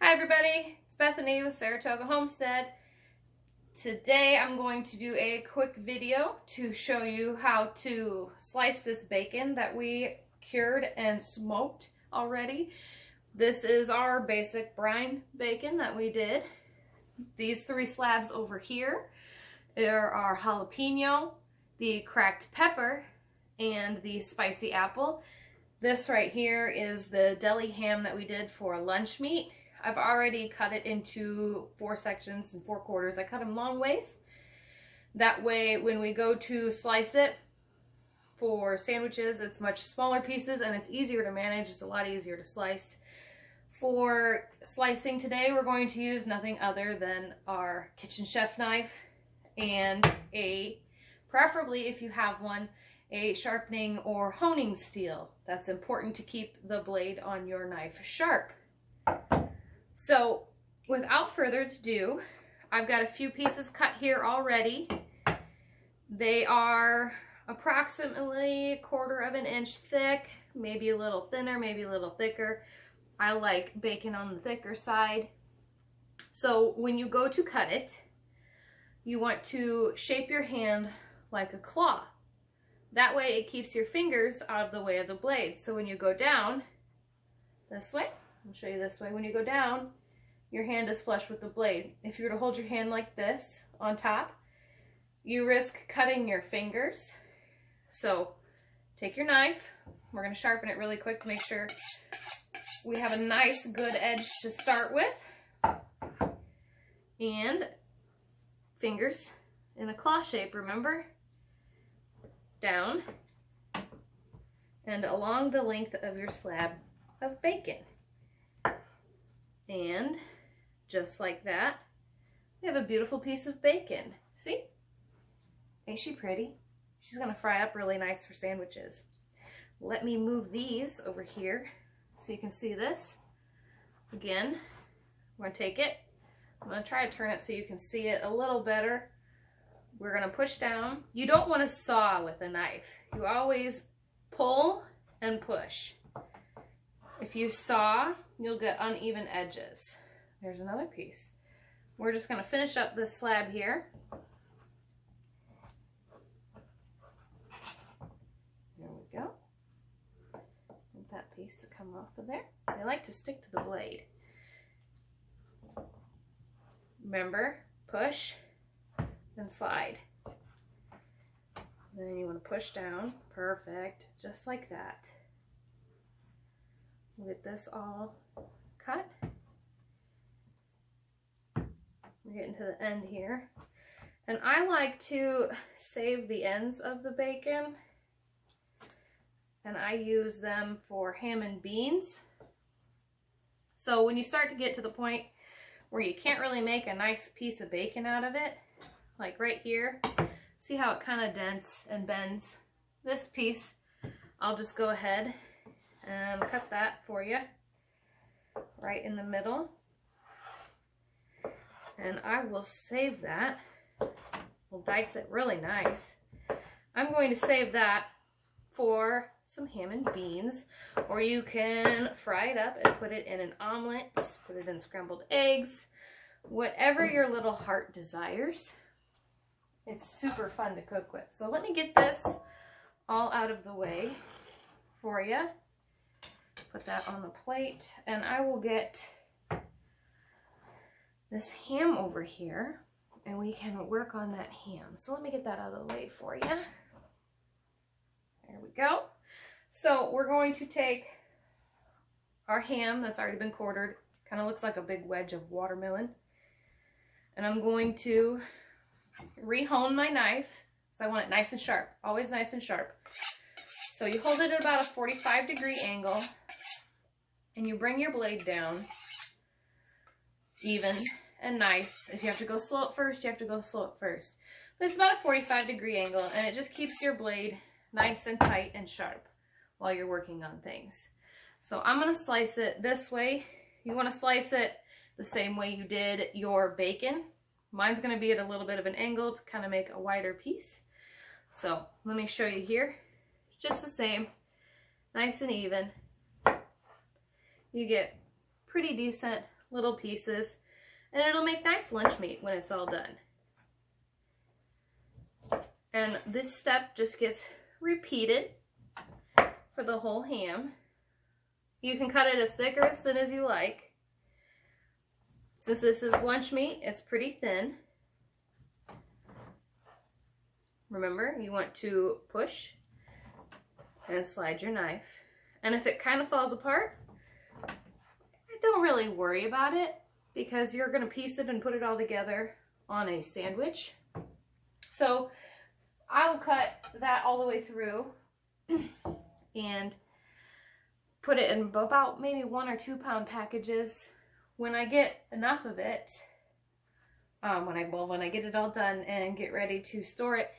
Hi everybody, it's Bethany with Saratoga Homestead. Today I'm going to do a quick video to show you how to slice this bacon that we cured and smoked already. This is our basic brine bacon that we did. These three slabs over here are our jalapeno, the cracked pepper, and the spicy apple. This right here is the deli ham that we did for lunch meat. I've already cut it into 4 sections and 4 quarters. I cut them long ways. That way when we go to slice it for sandwiches, it's much smaller pieces and it's easier to manage. It's a lot easier to slice. For slicing today, we're going to use nothing other than our kitchen chef knife and preferably if you have one, a sharpening or honing steel. That's important to keep the blade on your knife sharp. So without further ado, I've got a few pieces cut here already. They are approximately 1/4 of an inch thick, maybe a little thinner, maybe a little thicker. I like bacon on the thicker side. So when you go to cut it, you want to shape your hand like a claw. That way it keeps your fingers out of the way of the blade. So when you go down this way, I'll show you this way. When you go down, your hand is flush with the blade. If you were to hold your hand like this on top, you risk cutting your fingers. So take your knife. We're going to sharpen it really quick to make sure we have a nice good edge to start with. And fingers in a claw shape, remember? Down and along the length of your slab of bacon. And just like that, we have a beautiful piece of bacon. See? Ain't she pretty? She's gonna fry up really nice for sandwiches. Let me move these over here so you can see this. Again, we're gonna take it. I'm gonna try to turn it so you can see it a little better. We're gonna push down. You don't want to saw with a knife. You always pull and push. If you saw, you'll get uneven edges. There's another piece. We're just going to finish up this slab here. There we go. Want that piece to come off of there. They like to stick to the blade. Remember, push, then slide. Then you want to push down. Perfect. Just like that. We'll get this all cut. We're getting to the end here. And I like to save the ends of the bacon. And I use them for ham and beans. So when you start to get to the point where you can't really make a nice piece of bacon out of it, like right here, see how it kind of dents and bends? This piece, I'll just go ahead and cut that for you right in the middle. And I will save that. We'll dice it really nice. I'm going to save that for some ham and beans, or you can fry it up and put it in an omelet, put it in scrambled eggs, whatever your little heart desires. It's super fun to cook with. So let me get this all out of the way for you. Put that on the plate, and I will get this ham over here, and we can work on that ham. So let me get that out of the way for you. There we go. So we're going to take our ham that's already been quartered. Kind of looks like a big wedge of watermelon. And I'm going to re-hone my knife, so I want it nice and sharp, always nice and sharp. So you hold it at about a 45-degree angle, and you bring your blade down even and nice. If you have to go slow at first, you have to go slow at first. But it's about a 45-degree angle, and it just keeps your blade nice and tight and sharp while you're working on things. So I'm going to slice it this way. You want to slice it the same way you did your bacon. Mine's going to be at a little bit of an angle to kind of make a wider piece. So let me show you here. Just the same, nice and even. You get pretty decent little pieces, and it'll make nice lunch meat when it's all done. And this step just gets repeated for the whole ham. You can cut it as thick or as thin as you like. Since this is lunch meat, it's pretty thin. Remember, you want to push and slide your knife. And if it kind of falls apart, don't really worry about it, because you're going to piece it and put it all together on a sandwich. So I'll cut that all the way through and put it in about maybe 1 or 2 pound packages. When I get enough of it, when I get it all done and get ready to store it,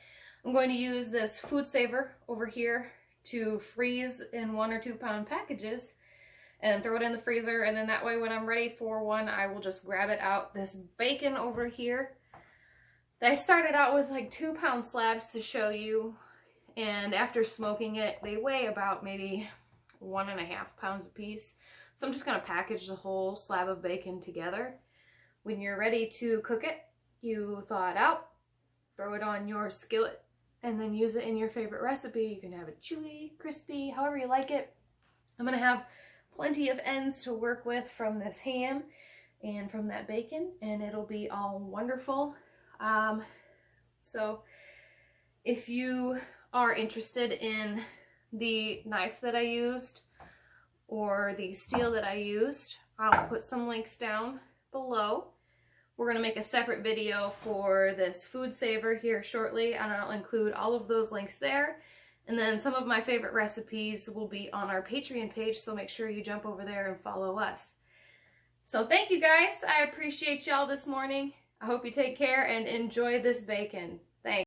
I'm going to use this food saver over here to freeze in 1 or 2 pound packages and throw it in the freezer, and then that way when I'm ready for one, I will just grab it out. This bacon over here, I started out with like 2 pound slabs to show you, and after smoking it, they weigh about maybe 1.5 pounds a piece. So I'm just going to package the whole slab of bacon together. When you're ready to cook it, you thaw it out, throw it on your skillet, and then use it in your favorite recipe. You can have it chewy, crispy, however you like it. I'm going to have plenty of ends to work with from this ham and from that bacon, and it'll be all wonderful. So if you are interested in the knife that I used or the steel that I used, I'll put some links down below. We're going to make a separate video for this food saver here shortly, and I'll include all of those links there. And then some of my favorite recipes will be on our Patreon page, so make sure you jump over there and follow us. So thank you guys. I appreciate y'all this morning. I hope you take care and enjoy this bacon. Thanks.